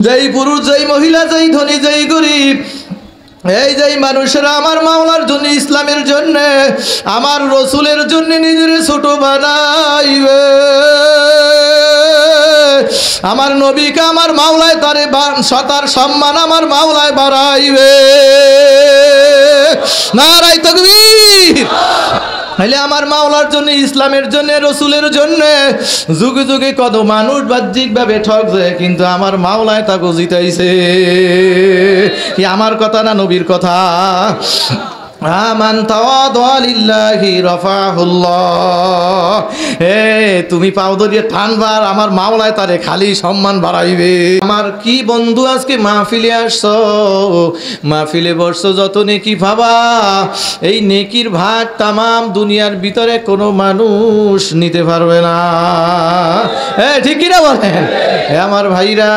যেই পুরুষ, যেই মহিলা, যেই ধনী, যেই গরিব, এই যেই মানুষেরা আমার মাওলার জন্য, ইসলামের জন্য, আমার রসুলের জন্য নিজের ছোট বানাইবে, আমার নবীকে আমার মাওলায় তার সম্মান আমার মাওলায় বাড়াইবে। নারায়ে তাকবীর। তাহলে আমার মাওলার জন্য, ইসলামের জন্য, রসুলের জন্য যুগে যুগে কত মানুষ বাহ্যিকভাবে ঠকছে, কিন্তু আমার মাওলায় তাকে জিতাইছে। কি আমার কথা না নবীর কথা? আমান তাওয়াদা লিল্লাহি রাফাহুল্লাহ। হে তুমি পাও ধরিয়ে টানবার, আমার মাওলায় তারে খালি সম্মান বাড়াইবে। আমার কি বন্ধু আজকে মাহফিলে আসছো, মাহফিলে বসছো, যত নেকি ভাবা, এই নেকির ভাগ তামাম দুনিয়ার ভিতরে কোনো মানুষ নিতে পারবে না। ঠিক কিনা বলেন? আমার ভাইরা,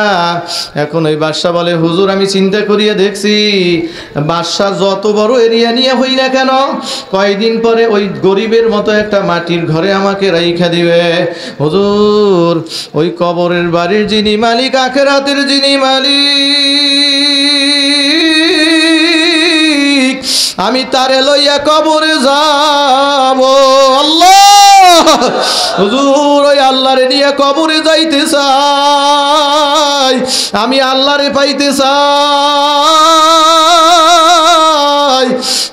এখন ওই বাদশা বলে, হুজুর আমি চিন্তা করিয়া দেখছি, বাদশা যত বড় এরিয়া নিয়ে হই না কেন, কয়দিন পরে ওই গরিবের মতো একটা মাটির ঘরে আমাকে রাইখা দিবে। হুজুর ওই কবরের বাড়ির যিনি মালিক, আখিরাতের যিনি মালিক, আমি তারে লইয়া কবরে যাব। আল্লাহ, হুজুর ওই আল্লাহরে নিয়ে কবরে যাইতে চাই, আমি আল্লাহরে পাইতে চাই।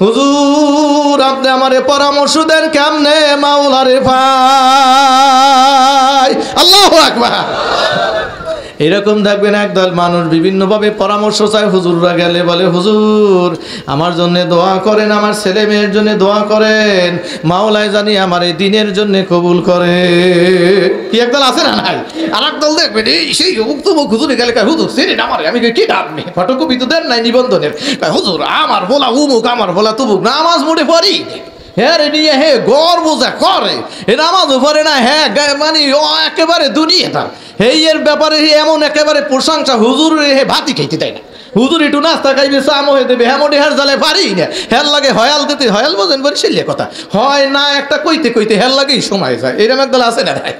হুজুর আপনি আমারে পরামর্শ দেন, কেমনে মাওলারে পাই? আল্লাহু আকবার। এরকম দেখবেন একদল মানুষ বিভিন্নভাবে পরামর্শ চায়। হুজুররা গেলে বলে, হুজুর আমার জন্য দোয়া করেন, আমার ছেলে মেয়ের জন্য দোয়া করেন, মাওলায় জানি আমার এই দিনের জন্য কবুল করে। কি একদল আছে না নাই? আর একদল দেখবেন এই সেই তমুক হুজুরে গেলে হুজুর সেরেন আমার, আমি কি ডাকবে, ফটোকপি তো দেন নাই নিবন্ধনের, হুজুর আমার বলা উমুক, আমার বলা তুমুক, নামাজ মোটে পড়ি, হ্যাঁ রে নিয়ে হে গর্ব যা করে, এ নামাজও পড়ে না, হ্যাঁ মানে ও একেবারে দুনিয়াটা, এই এর ব্যাপারে এমন একেবারে প্রশংসা, হুজুর হে ভাতি খাইতে দেয় না, হুজুর একটু নাস্তা খাইবে, চাম হয়ে দেবে, হ্যাঁ মোটে হের জালে পারি না, হের লাগে হয়াল দিতে, হয়াল বোঝেন বলে সেলে কথা হয় না, একটা কইতে কইতে হের লাগেই সময় যায়। এরকম একদল আছে না ভাই?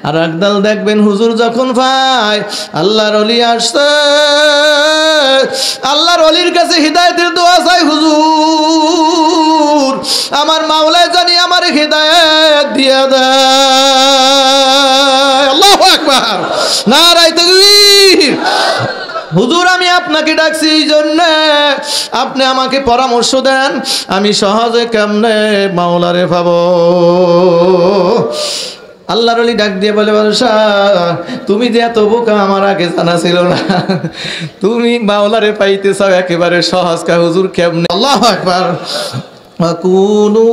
আর একদল দেখবেন হুজুর যখন ভাই আল্লাহর ওলি আসছে, আল্লাহর ওলির কাছে হিদায়াতের দোয়া চাই, হুজুর আমার মাওলায় জানি আমার হিদায়াত দিয়া দেয়। আল্লাহু আকবার, নারায়ে তাকবীর। হুজুর আমি আপনাকে ডাকছি এই জন্য, আপনি আমাকে পরামর্শ দেন, আমি সহজে কেমনে মাওলারে পাবো। আল্লাহর ওলি ডাক দিয়ে বলে, বাদশা তুমি যে এত বোকা আমার আগে জানা ছিল না, তুমি মাওলারে পাইতে চাও একেবারে সহজ, কা হুজুর কেমনে? আল্লাহু আকবার। আকুনু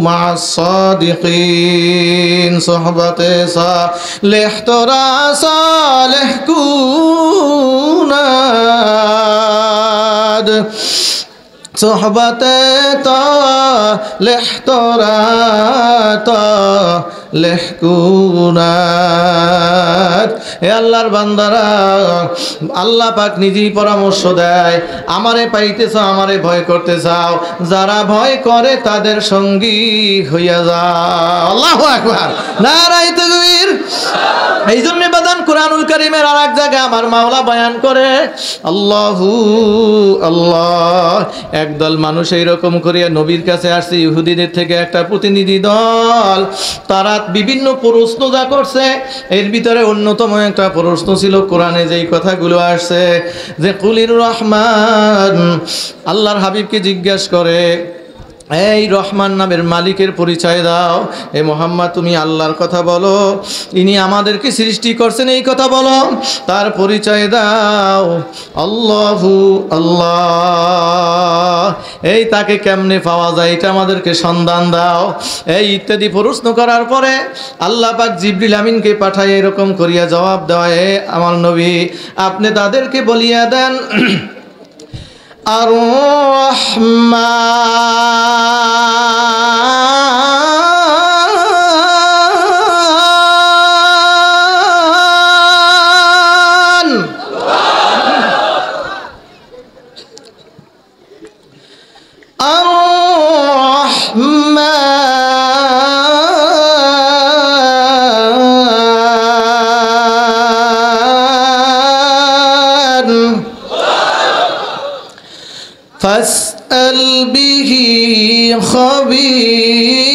মা'আস সাদিকিন, সোহবতে সালেহ তোরা সালেহ কুনাদ, সোহবতে তালেহ তোরা তালেহ কুনাদ। হে আল্লাহর বান্দারা, আল্লাহ পাক নিজেই পরামর্শ দেয়, আমারে পাইতে চাও, আমারে ভয় করতে চাও, যারা ভয় করে তাদের সঙ্গী হইয়া যাও। আল্লাহু আকবার, নারায়ে তাকবীর। এই জন্য বাদান কুরআনুল কারীমের আর এক জায়গায় আমার মাওলা বয়ান করে, আল্লাহু আল্লাহ। একদল মানুষ এইরকম করিয়া নবীর কাছে আসছে, ইহুদিদের থেকে একটা প্রতিনিধি দল, তারা বিভিন্ন প্রশ্ন যা করছে, এর ভিতরে অন্যতম একটা প্রশ্ন ছিল কোরআনে যেই কথাগুলো আসছে যে কুলির রহমান, আল্লাহর হাবিবকে জিজ্ঞাসা করে, এই রহমান নামের মালিকের পরিচয় দাও, এ মুহাম্মদ তুমি আল্লাহর কথা বলো, ইনি আমাদেরকে সৃষ্টি করছেন এই কথা বলো, তার পরিচয় দাও। আল্লাহু আল্লাহ, এই তাকে কেমনে পাওয়া যায় এটা আমাদেরকে সন্ধান দাও, এই ইত্যাদি প্রশ্ন করার পরে আল্লাহ পাক জিবরিল আমিনকে পাঠায় এরকম করিয়া জবাব দেয়, আমার নবী আপনি তাদেরকে বলিয়া দেন, আর রহমান, আর রহমান, فاسأل به خبيرا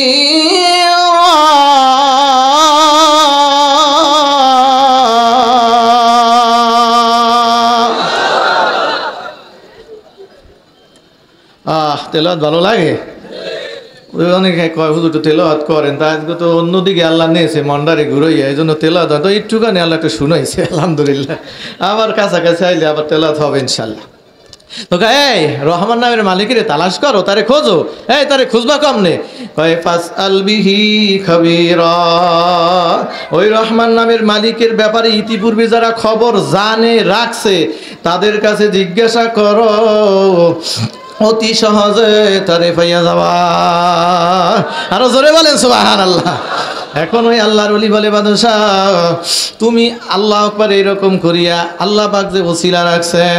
তেলাওয়াত ভালো লাগে? অনেকে কয় হুজুর তো তেলাওয়াত করেন, তা আজকে তো অন্যদিকে আল্লাহ নিয়েছে মন্ডারে ঘুরাইয়া, এই জন্য তেলাওয়াত হয়তো একটুখানি আল্লাহ একটু শুনাইছে, আলহামদুলিল্লাহ। আবার কাছাকাছি আইলে আবার তেলাওয়াত হবে ইনশাল্লাহ। তো এই রহমান নামের মালিকের তালাশ করো, তারে খোঁজো। এই তারে খুঁজবা কমনে? কয় ফাসআল বিহি খাবীরা। ওই রহমান নামের মালিকের ব্যাপারে ইতিপূর্বে যারা খবর জানে রাখছে তাদের কাছে জিজ্ঞাসা করো, অতি সহজে তারে পাইয়া যাওয়া। আরো জোরে বলেন সুবহানাল্লাহ। এখন ওই আল্লাহর ওলি বলে, বাদশাহ তুমি আল্লাহ আকবার এরকম করিয়া আল্লাহ পাক যে ওসিলা রাখছেন,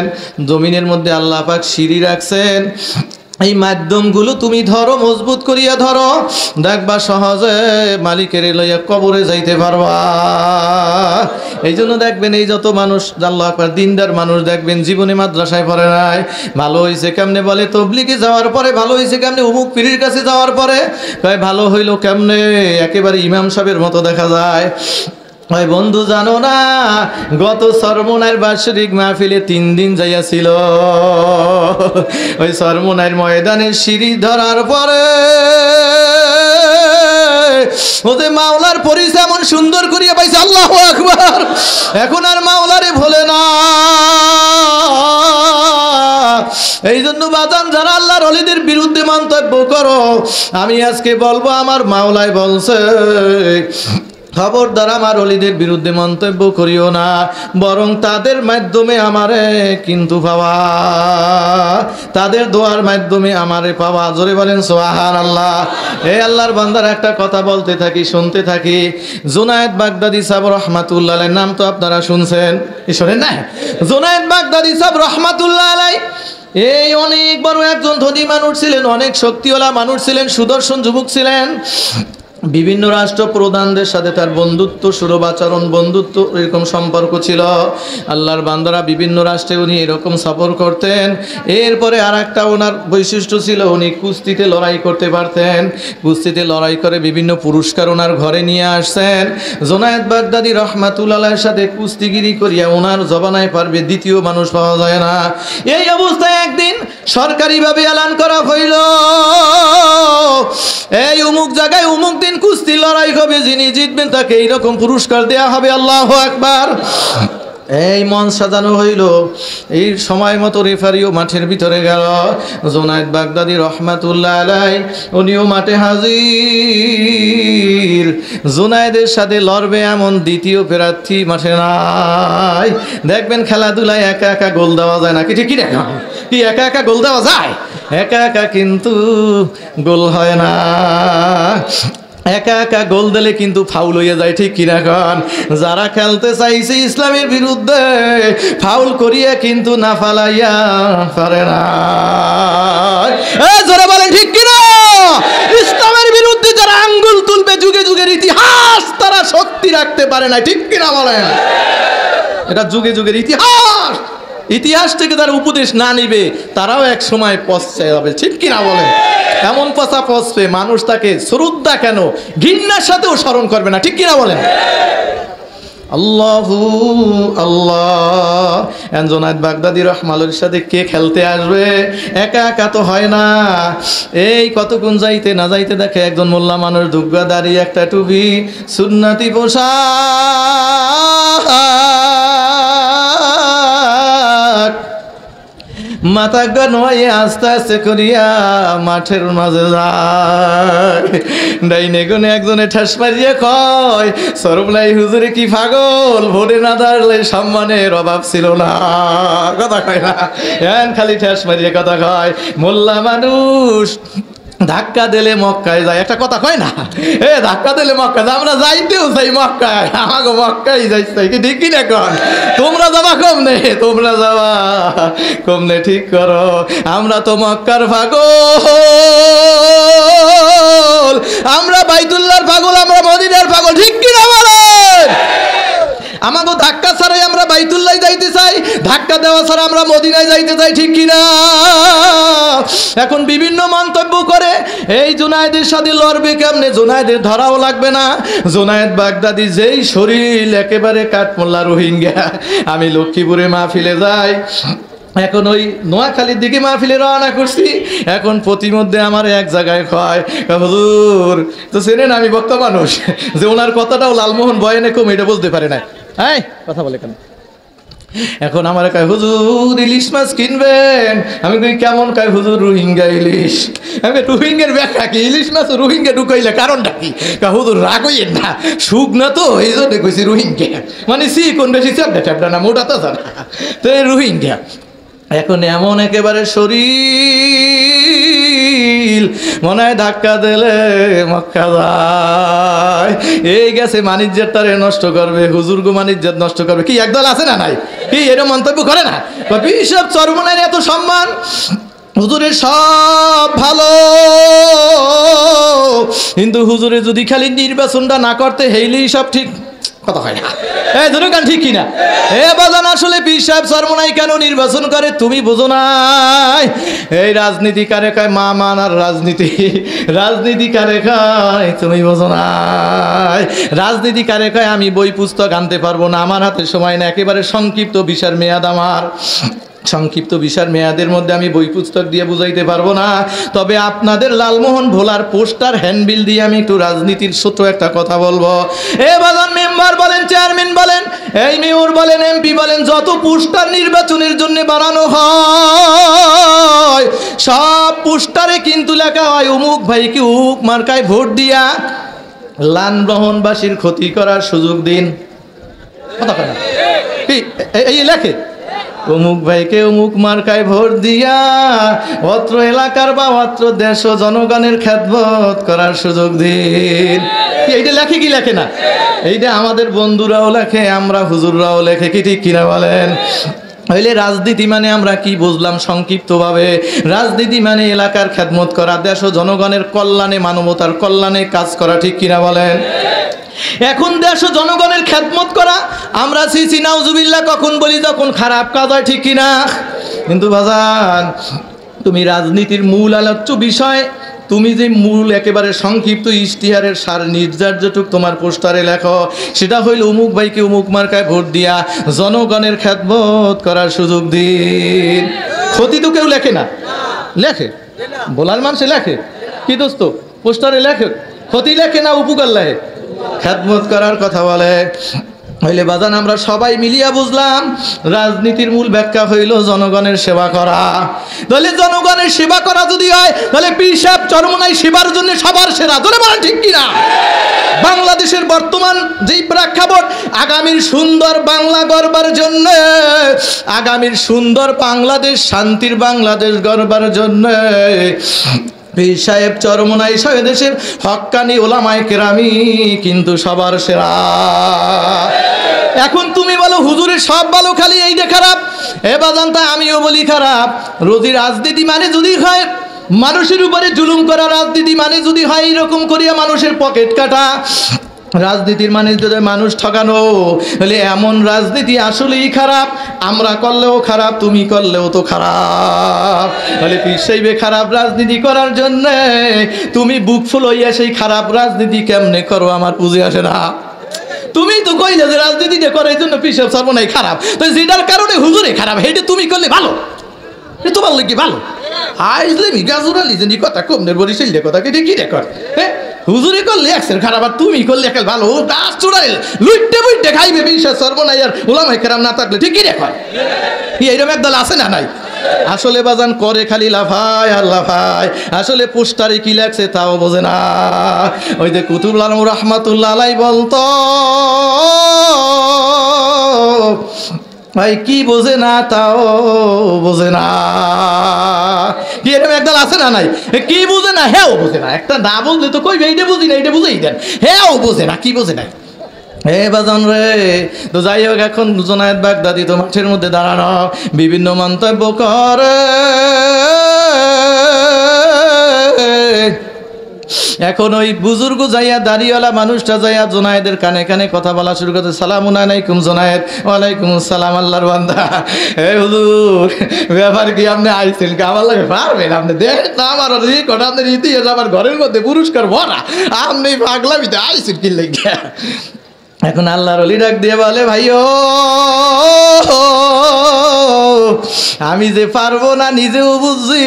জমিনের মধ্যে আল্লাহ পাক সিঁড়ি রাখছেন, এই মাধ্যমগুলো তুমি ধরো, মজবুত করিয়া ধরো, দেখবা সহজে মালিকের লইয়া কবরে যাইতে পারবা। এই জন্য দেখবেন এই যত মানুষ আল্লাহ আকবার দিনদার মানুষ দেখবেন জীবনে মাদ্রাসায় পড়ে নাই, ভালো হয়েছে কেমনে বলে তবলিগে যাওয়ার পরে, ভালো হয়েছে কেমনে অমুক পীরের কাছে যাওয়ার পরে, কয় ভালো হইলো কেমনে, একেবারে ইমাম সাহেবের মতো দেখা যায়। ওই বন্ধু জানো না, গত সরমনার বার্ষিক মাহফিলে 3 দিন যাইয়াছিল। ওই সরমনার ময়দানের সিঁড়ি ধরার পরে ওদের মাওলার পরিচয় এমন সুন্দর করিয়া পাইছে, আল্লাহু আকবার। এখন আর মাওলারে ভোলে না। এই জন্য বাজান যারা আল্লাহর ওলিদের বিরুদ্ধে মন্তব্য করো, আমি আজকে বলবো আমার মাওলাই বলছে, খবরদার আমার ওলিদের বিরুদ্ধে মন্তব্য করিও না, বরং তাদের মাধ্যমে আমারে কিন্তু পাওয়া, তাদের দোয়ার মাধ্যমে আমারে পাওয়া। জোরে বলেন সুবহানাল্লাহ। এই আল্লাহর বান্দার একটা কথা বলতে থাকি, শুনতে থাকি। জুনায়েদ বাগদাদি সাহেব রহমাতুল্লাহ আলাইহির নাম তো আপনারা শুনছেন, শোনেন না? জুনায়েদ বাগদাদি সাহেব রহমাতুল্লাহ আলাইহি এই অনেক বড় একজন ধনী মানুষ ছিলেন, অনেক শক্তিওয়ালা মানুষ ছিলেন, সুদর্শন যুবক ছিলেন। বিভিন্ন রাষ্ট্র প্রধানদের সাথে তার বন্ধুত্ব, সুরবাচরণ, বন্ধুত্ব এরকম সম্পর্ক ছিল। আল্লাহর বান্দারা বিভিন্ন রাষ্ট্রে উনি এরকম সফর করতেন। এরপরে আর একটা ওনার বৈশিষ্ট্য ছিল, উনি কুস্তিতে লড়াই করতে পারতেন। কুস্তিতে লড়াই করে বিভিন্ন পুরস্কার ওনার ঘরে নিয়ে আসছেন। জুনায়েদ বাগদাদি রহমাতুল্লাহর সাথে কুস্তিগিরি করিয়া ওনার জবানায় পারবে দ্বিতীয় মানুষ পাওয়া যায় না। এই অবস্থায় একদিন সরকারিভাবে এলান করা হইল, এই অমুক জায়গায় অমুক দিন কুস্তি লড়াই হবে, যিনি জিতবেন তাকে এইরকম পুরস্কার দেয়া হবে। আল্লাহু আকবার। এই মঞ্চ সাজানো হইল। এই সময় মতো রেফারিও মাঠের ভিতরে গেল। জুনায়েদ বাগদাদি রহমাতুল্লাহ আলাইহি উনিও মাঠে হাজির। জুনায়েদের সাথে লড়বে এমন দ্বিতীয় প্রার্থী মাঠে নাই। দেখবেন খেলাধুলায় একা একা গোল দেওয়া যায় না, কি ঠিক কি দেখা, কি একা একা গোল দেওয়া যায়? একা একা কিন্তু গোল হয় না। একা একা গোল দিলে কিন্তু ফাউল হয়ে যায়, ঠিক কিনা কন? যারা খেলতে চাইছে ইসলামের বিরুদ্ধে, ফাউল করিয়া কিন্তু না ফালাইয়া পারে না। যারা বলেন ঠিক কিনা, ইসলামের বিরুদ্ধে যারা আঙ্গুল তুলবে যুগে যুগের ইতিহাস তারা শক্তি রাখতে পারে না, ঠিক কিনা বলেন? এটা যুগে যুগের ইতিহাস। ইতিহাস থেকে যারা উপদেশ না নিবে তারাও এক সময় পচে যাবে, ঠিক কিনা বলেন? এমন পচা পচবে মানুষ তাকে শ্রদ্ধা কেন ঘৃণার সাথেও স্মরণ করবে না, ঠিক কিনা বলেন? আল্লাহু আল্লাহ। জুনায়েদ বাগদাদি রহমাতুল্লাহর সাথে কে খেলতে আসবে? একা একা তো হয় না। এই কতক্ষণ যাইতে না যাইতে দেখে একজন মোল্লা মানুষ, দুগ্গা দাড়ি, একটা টুপি, সুন্নতি পোশাক, মাথা গনওয়াই আস্তে আস্তে করিয়া মাঠের মাঝে যায়। ডাইনে গুনে একজনে ঠাস মারিয়া কয়, সরমলাই হুজুরে কি পাগল, ভোরে না দাঁড়ালে সম্মানের অভাব ছিল না। কথা কয় না, খালি ঠাস মারিয়া কথা কয়। মোল্লা মানুষ ধাক্কা দিলে মক্কায় যায়, একটা কথা কয় না, ধাক্কা দিলে মক্কা যায়। আমরা যাইতেও চাই মক্কায়, আমাকে মক্কায় যাইতে, কি ঠিক কিনা কন? তোমরা যাবা কমনে, তোমরা যাবা কমনে, ঠিক করো। আমরা তো মক্কার পাগল, আমরা বাইতুল্লাহর পাগল, আমরা মদিনার পাগল, ঠিক কিনা বলেন? আমাকে ধাক্কা ছাড়াই আমরা বাইতুল্লাহ যাইতে চাই, ধাক্কা দেওয়া ছাড়া আমরা মদিনায় যাইতে চাই, ঠিক কিনা? এখন বিভিন্ন মন্তব্য করে এই জুনায়েদের সাথে লড়বে কেমনে, জুনায়েদের ধরাও লাগবে না। জুনায়েদ বাগদাদি যেই শরীর একেবারে কাঠমোল্লা রোহিঙ্গা। আমি লক্ষ্মীপুরে মাহফিলে যাই, এখন ওই নোয়াখালীর দিকে মাহফিলে রওনা করছি। এখন প্রতিমধ্যে আমার এক জায়গায় কয়, হুজুর তো চেনেন আমি বক্তা মানুষ, যে ওনার কথাটাও লালমোহন বয়ানে কম এটা বলতে পারে না, হ্যাঁ কথা বলে কেন? এখন আমার কয় হুজুর ইলিশ মাছ কিনবেন। আমি কই কেমন? কয় হুজুর রোহিঙ্গা ইলিশ। আমি রোহিঙ্গার ব্যাখ্যা কি? ইলিশ মাছ রোহিঙ্গা ঢুকাইলে কারণটা কি? কয় হুজুর রাগ হইয়েন না, সুখ না তো এই জন্য কইছি রোহিঙ্গা, মানে কোন বেশি চ্যাপটা চ্যাপটা না, মোটা তো জানা, তো এই রোহিঙ্গা। এখন এমন একেবারে শরীর মনে হয় ধাক্কা দিলে মক্কা যায়। এই গেছে মানিজ্যের তারে নষ্ট করবে, হুজুর গো মানিজ্যের নষ্ট করবে। কি একদল আছে না নাই? কি এরকম মন্তব্য করে না? বিশপ চরমনাইয়ের এত সম্মান, হুজুরের সব ভালো, কিন্তু হুজুরে যদি খালি নির্বাচনটা না করতে হেইলেই সব ঠিক, কথা হয় না। এই ধরুন গান ঠিক কিনা? এ বাজান আসলে পীর সাহেব চরমনাই কেন নির্বাচন করে তুমি বুঝো নাই? এই রাজনীতি কারে কয় মা মানার রাজনীতি, রাজনীতি কারে কয় তুমি বুঝো নাই? রাজনীতি কারে কয় আমি বই পুস্তক আনতে পারবো না, আমার হাতে সময় না, একেবারে সংক্ষিপ্ত ভিসার মেয়াদ, আমার সংক্ষিপ্ত ভিসার মেয়াদের মধ্যে আমি বই পুস্তক দিয়ে বুঝাইতে পারবো না। তবে আপনাদের লালমোহন ভোলার পোস্টার হ্যান্ডবিল দিয়ে আমি একটু রাজনীতির ছোট একটা কথা বলবো। এ বাজান মেম্বার বলেন, চেয়ারম্যান বলেন, এই মেয়র বলেন, এমপি বলেন, যত পোস্টার নির্বাচনের জন্য বানানো হয় সব পোস্টারে কিন্তু লেখা হয় অমুক ভাইকে অমুক মার্কায় ভোট দিয়া লালমোহনবাসীর ক্ষতি করার সুযোগ দিন। কথা কয় না? এই লেখে অমুক ভাইকে অমুক মার্কায় ভোট দিয়া অত্র এলাকার বা অত্র দেশ ও জনগণের খেদমত করার সুযোগ দিন। এইটা লেখে কি লেখে না? এইটা আমাদের বন্ধুরাও লেখে, আমরা হুজুররাও লেখে, কি ঠিক কিনা বলেন? হইলে রাজনীতি মানে আমরা কি বুঝলাম সংক্ষিপ্তভাবে? রাজনীতি মানে এলাকার খেদমত করা, দেশ ও জনগণের কল্যাণে, মানবতার কল্যাণে কাজ করা, ঠিক কিনা বলেন? এখন দেশ ও জনগণের খেদমত করা আমরা সিসি নাউজুবিল্লাহ কখন বলি? যখন খারাপ কাজ হয়, ঠিক কিনা? কিন্তু বাজান তুমি রাজনীতির মূল আলোচ্য বিষয়, তুমি যে মূল একেবারে সংক্ষিপ্ত ইশতিহারের সার নির্যার্যটুক তোমার পোস্টারে লেখো, সেটা হইল অমুক ভাইকে অমুক মার্কায় ভোট দিয়া জনগণের খেদমত করার সুযোগ দিন। ক্ষতি তো কেউ লেখে না, লেখে বলার মানুষে লেখে কি দোস্ত? পোস্টারে লেখে, ক্ষতি লেখে না উপকার লেখে? খেদমত করার কথা বলে। হইলে বাজান আমরা সবাই মিলিয়া বুঝলাম রাজনীতির মূল ব্যাখ্যা হইল জনগণের সেবা করা। তাহলে জনগণের সেবা করা যদি হয় তাহলে পীর সাহেব চরমনাই সেবার জন্য সবার সেরা, ধরে বলেন ঠিক কিনা? বাংলাদেশের বর্তমান যেই প্রেক্ষাপট, আগামীর সুন্দর বাংলা গড়বার জন্য, আগামীর সুন্দর বাংলাদেশ, শান্তির বাংলাদেশ গড়বার জন্য পীর সাহেব চরমনাই সহ দেশের হক্কানি ওলামায়ে কেরামি কিন্তু সবার সেরা। এখন তুমি বলো হুজুরের সব ভালো, খালি এইটা খারাপ। এ বাজান তা আমিও বলি খারাপ। রোজি রাজনীতি মানে যদি হয় মানুষের উপরে জুলুম করা, রাজনীতি মানে যদি হয় এইরকম করিয়া মানুষের পকেট কাটা, রাজনীতির মানে যদি মানুষ ঠকানো, হলে এমন রাজনীতি আসলেই খারাপ। আমরা করলেও খারাপ, তুমি করলেও তো খারাপ। হলে পীর সাহেবে খারাপ রাজনীতি করার জন্য তুমি বুক ফুল হইয়া সেই খারাপ রাজনীতি কেমনে করো আমার বুঝে আসে না। তুমি তো কইলে যে রাজনীতিটা করে এই জন্য পীর সাহেব চরমনাই খারাপ, তো যেটার কারণে হুজুরে খারাপ, সেইটা তুমি করলে ভালো, তোমার লাগে ভালো। আইসলে গাজুরালি যে কথা কমনের বরিশাল কথা কি কি রেকর্ড? হ্যাঁ, হুজুরে করলে একসের খারাপ আর তুমি করলে একাল ভালো। গাছ চুড়াইল লুইটে বুইটে খাইবে বিশ্বাস চরমনাই আর ওলামায়ে কেরাম না থাকলে ঠিক কি রেকর্ড? এইরকম একদল আছে না নাই? আসলে বাজান করে খালি লাফায় আর লাফায়, আসলে পোস্টারে কি লাগছে তাও বোঝে না। ওই যে কুতুবুল আলম রহমাতুল্লাহ আলাইহি বলতো ভাই কি বোঝে না তাও বোঝে না। কি এরকম একদল আছে না নাই? কি বোঝে না, হ্যাঁ বোঝে না। একটা না বুঝলে তো কইবে এইটা বুঝি না, এইটা বুঝেই দেন, হ্যাঁ বোঝে না, কি বোঝে না। হে বাজান রে, তো যাই হোক, এখন জুনায়েদ বাগদাদি তো মাঠের মধ্যে দাঁড়ানো বিভিন্ন মন্তব্য করে। এখন ওই বুজুর্গ যাইয়া দাড়িওয়ালা মানুষটা যাইয়া জোনায়েদের কানে কানে কথা বলা শুরু করতে, সালামুন আলাইকুম জোনায়েদ। ওয়ালাইকুম আসসালাম আল্লাহর বান্দা। হে হুজুর, ব্যাপার কি আপনি আইছেন কি আমার লাগে পারবেন? আপনি দেখেন না আমার রেকর্ড, আপনার ইতিহাস আমার ঘরের মধ্যে পুরস্কার ভরা, আপনি পাগলামিতে আইছেন কি লাগিয়া? এখন আল্লাহর ওলি ডাক দিয়ে বলে, ভাইও আমি যে পারবো না নিজেও বুঝছি,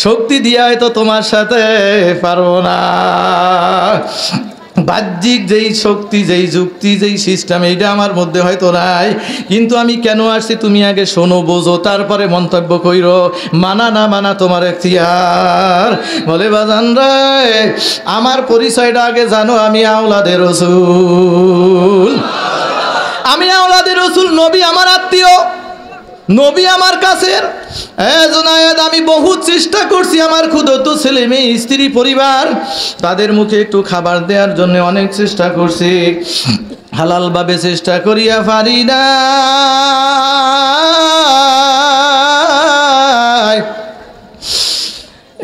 শক্তি দিয়ে হয়তো তোমার সাথে পারবো না। বাহ্যিক যেই শক্তি, যেই যুক্তি, যেই সিস্টেম, এইটা আমার মধ্যে হয়তো নাই, কিন্তু আমি কেন আসছি তুমি আগে শোনো, বোঝো, তারপরে মন্তব্য কইরো। মানা না মানা তোমার এখতিয়ার। বলে বাজান রে, আমার পরিচয়টা আগে জানো, আমি আওলাদের রাসূল। আমি আওলাদের রাসূল, নবী আমার আত্মীয়, নবী আমার কাছের। জোনায়েদ, আমি বহুত চেষ্টা করছি আমার ক্ষুধার্ত ছেলে মেয়ে, স্ত্রী, পরিবার, তাদের মুখে একটু খাবার দেওয়ার জন্য অনেক চেষ্টা করছি, হালাল ভাবে চেষ্টা করিয়া পারি না।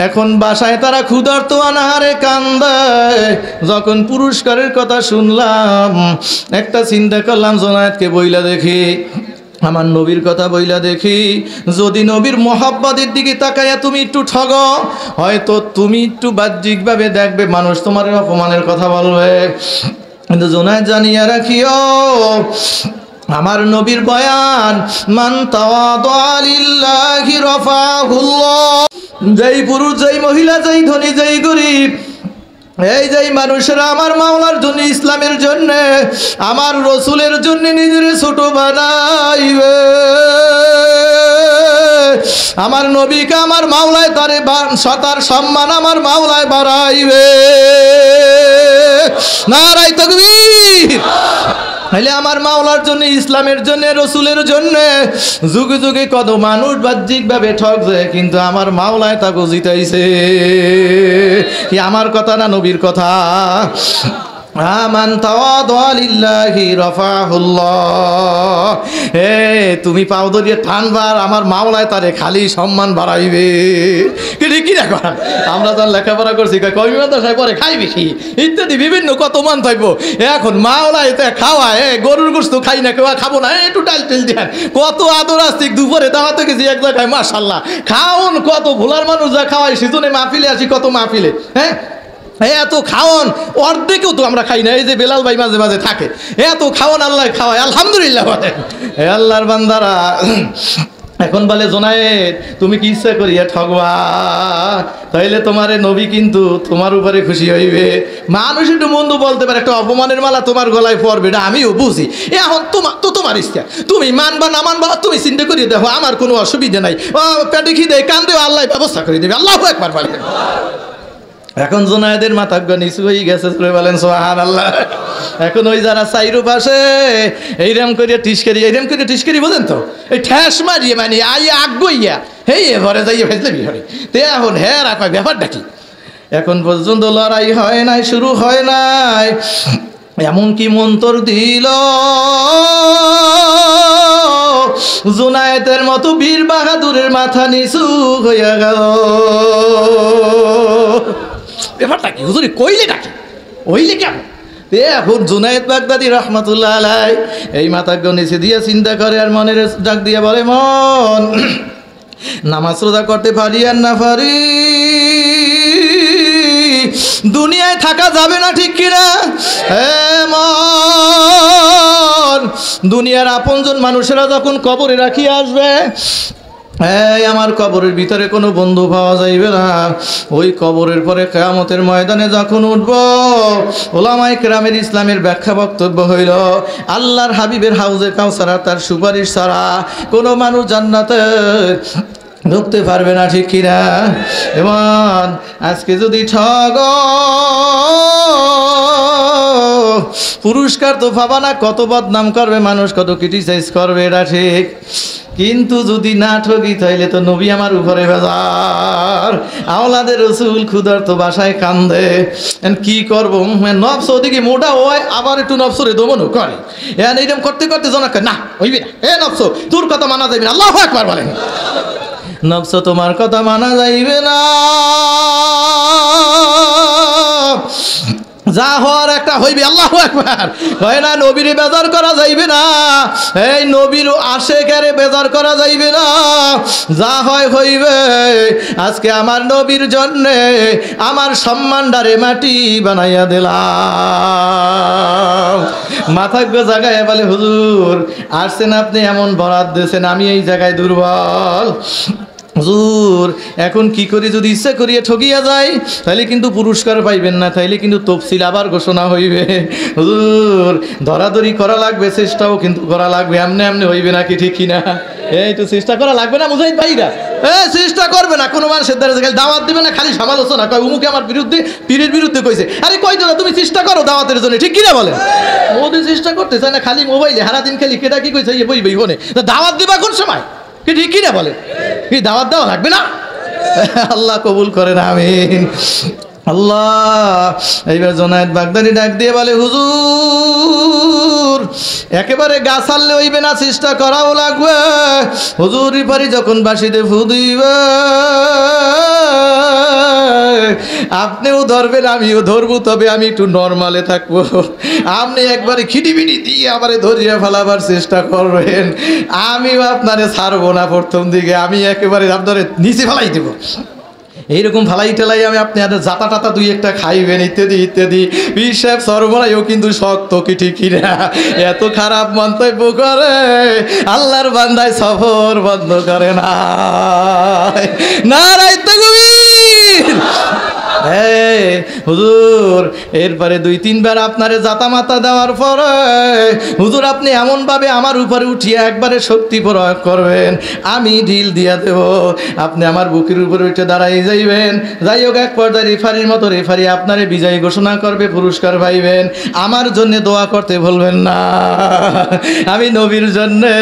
এখন বাসায় তারা ক্ষুধার্ত অনাহারে কান্দায়। যখন পুরস্কারের কথা শুনলাম, একটা চিন্তা করলাম, জোনায়েদকে বইলা দেখি, আমার নবীর কথা বইলা দেখি, যদি নবীর মোহাব্বতের দিকে তাকাইয়া তুমি একটু ঠগো, হয়তো তুমি একটু বাহ্যিকভাবে দেখবে মানুষ তোমার অপমানের কথা বলবে, কিন্তু জোনায়েদ জানিয়া রাখিও, আমার নবীর বয়ান, মান তাওয়াদা লিল্লাহি রাফাহুল্লাহ। যেই পুরুষ, যেই মহিলা, যেই ধনী, যেই গরিব, এই যেই মানুষেরা আমার মাওলার জন্য, ইসলামের জন্য, আমার রসুলের জন্য নিজের ছোট বানাইবে, আমার নবীকে আমার মাওলায় তারে তার সম্মান আমার মাওলায় বাড়াইবে। নারায়ে তাকবীর। তাহলে আমার মাওলার জন্য, ইসলামের জন্য, রসুলের জন্য যুগে যুগে কত মানুষ বাহ্যিকভাবে ঠকছে, কিন্তু আমার মাওলায় তাকে জিতাইছে। আমার কথা না নবীর কথা? আমান তাওয়াদা লিল্লাহি রাফাহুল্লাহ। হে, তুমি পাও ধরিয়ে টানবার, আমার মাওলায় তারে খালি সম্মান বাড়াইবে। কি রাখো, আমরা যখন লেখাপড়া করছি, কবি মাদ্রাসায় পরে খাই বেশি ইত্যাদি বিভিন্ন কত মান থাকবো। এখন মাওলায় তে খাওয়ায়, গরুর গোশত খাই না, কেউ খাবো না, একটু ডাল তেল দেন, কত আদর আসতিক। দুপুরে দাওয়াতে গেছি এক জায়গায়, মাশাল্লাহ, খাওন কত ভোলার মানুষ যা খাওয়ায়, সেজনে মাহফিলে আসি, কত মাহফিলে, হ্যাঁ, এত খাওয়ান অর্ধেকেও তো আমরা খাই না। এই যে বেলাল ভাই মাঝে মাঝে থাকে, এত খাওয়ান আল্লাহ খাওয়ায়, আলহামদুলিল্লাহ বলে। হে আল্লাহর বান্দারা, এখন বলে জোনায়েদ, তুমি কি ইচ্ছা করিয়া ঠগবা? তাইলে তোমারে নবী কিন্তু তোমার উপরে খুশি হইবে। মানুষ একটু মন্দ বলতে পারে, একটা অপমানের মালা তোমার গলায় পড়বে, এটা আমিও বুঝি। এখন তোমার ইচ্ছা, তুমি মানবা না মানবা, তুমি চিন্তা করিয়ে দেখো, আমার কোনো অসুবিধা নাই। পেটে খিদে কান্দে, আল্লাহ ব্যবস্থা করে দেবে। আল্লাহু আকবার বলেন। এখন জোনায়েদের মাথা নিচু হয়ে গেছে, বলেন সুবহানাল্লাহ। এখন ওই যারা চাইরো পাশে এইরকম করিয়া টিসকারি বোঝেন তো, এই ঠ্যাস মারিয়ে মানে আইয়া আগুইয়া হেই ঘরে যাইয়া ফেসলে বিহারে তে। এখন হ্যাঁ রাখা ব্যাপারটা কি? এখন পর্যন্ত লড়াই হয় নাই, শুরু হয় নাই, এমনকি মন্তর দিল জোনায়েদের মতো বীর বাহাদুরের মাথা নিচু হইয়া গেল। ব্যাপারটা কি হুজুরি? কইলে ডাকি ওইলে কেমন? এখন জুনায়েদ বাগদাদি রহমাতুল্লাহ আলাই এই মাথা নিচে দিয়ে চিন্তা করে, আর মনের ডাক দিয়ে বলে, মন, নামাজ রোজা করতে পারি আর না পারি, দুনিয়ায় থাকা যাবে না, ঠিক কিনা? হ্যাঁ মন, দুনিয়ার আপনজন মানুষেরা যখন কবরে রাখিয়ে আসবে, এই আমার কবরের ভিতরে কোনো বন্ধু পাওয়া যাইবে না। ওই কবরের পরে কিয়ামতের ময়দানে যখন উঠব, ওলামায়ে কেরামের ইসলামের ব্যাখ্যা বক্তব্য হইল, আল্লাহর হাবিবের হাউজে কাউসার তার সুপারিশ ছাড়া কোনো মানুষ জান্নাতে ঢুকতে পারবে না, ঠিক কিনা? এবং আজকে যদি ঠগ, পুরস্কার তো পাবা না, কত বদনাম করবে মানুষ, কত ক্রিটিসাইজ করবে, এটা ঠিক। কিন্তু যদি না ঠকি, তাইলে তো নবী আমার উপরে বেজার, আওলাদের রাসূল ক্ষুধার্ত বাসায় কান্দে। কি করবো? নফস ওদিকে মোটা হয়, আবার একটু নফসরে দমনও করে। এইরকম করতে করতে জনক না হইবে না, এ নফস তোর কথা মানা যাইবে না। আল্লাহু আকবার বলেন। নফস তোমার কথা মানা যাইবে না, যা হওয়ার একটা হইবে। আল্লাহু আকবার। হয় না নবীরে বেজার করা যাইবে না, এই নবীর আশেকেরে বেজার করা যাইবে না, যা হয় হইবে। আজকে আমার নবীর জন্যে আমার সম্মানটারে মাটি বানাইয়া দিলাম। মাথা জায়গায় বলে হুজুর আসছেন আপনি এমন বরাত দিয়েছেন, আমি এই জায়গায় দুর্বল হুজুর, এখন কি করি, যদি ইচ্ছা করিয়া ঠকিয়া যায় তাহলে কিন্তু পুরস্কার পাইবেন না, তাইলে কিন্তু তফসিল আবার ঘোষণা হইবে। হুজুর ধরাধরি করা লাগবে, চেষ্টাও কিন্তু করা লাগবে, এমনি এমনি হইবে নাকি, ঠিক কিনা? এই তো চেষ্টা করা লাগবে না মুজাহিদ ভাইরা? চেষ্টা করবে না, কোনো মানুষের দ্বারা দাওয়াত দিবে না, খালি সমালোচনা কয় উমুকে আমার বিরুদ্ধে পীরের বিরুদ্ধে কইছে। আরে কই না, তুমি চেষ্টা করো দাওয়াতের জন্য, ঠিক কিনা বলেন? মোদি চেষ্টা করতে চায় না, খালি মোবাইলে সারাদিন খালি কেটা কি কইছে বই বই হনে, দাওয়াত দিবা কোন সময়, কি ঠিক কিনা বলেন? কি দাওয়াত দেওয়া লাগবে না? আল্লাহ কবুল করেন, আমিন। আল্লাহ। এইবার জোনায়েদ বাগদাদি ডাক দিয়ে বলে হুজুর একেবারে গাছ আনলে হইবে না, চেষ্টা করাও লাগবে। হুজুর পারি যখন বাসিতে ফু দিবে আপনিও ধরবেন আমিও ধরবো, তবে আমি একটু নর্মালে থাকবো, আপনি একবারে খিটিবিটি দিয়ে আবার ধরিয়ে ফেলাবার চেষ্টা করবেন, আমিও আপনারে ছাড়বো না। প্রথম দিকে আমি একেবারে আপনারে নিচে ফেলাই দেবো, এইরকম ফালাই টেলাই আমি আপনি আদের জাতা টাতা দুই একটা খাইবেন ইত্যাদি ইত্যাদি। পীর সাহেব সরবরাইও কিন্তু শক্ত, কি ঠিক কিনা? এত খারাপ মন্তব্য করে আল্লাহর বান্দায় সফর বন্ধ করে না। নারায়ে তাকবীর। হুজুর এরপরে 2-3 বার আপনারে জাতা মাতা দেওয়ার পরে হুজুর আপনি এমনভাবে আমার উপরে উঠিয়ে একবারে শক্তি প্রয়োগ করবেন, আমি ঢিল দিয়া দেব, আপনি আমার বুকের উপরে উঠে দাঁড়াই যাইবেন। যাই হোক এক পর্যায়ে রেফারির মতো রেফারি আপনারে বিজয়ী ঘোষণা করবে, পুরস্কার পাইবেন। আমার জন্য দোয়া করতে ভুলবেন না, আমি নবীর জন্যে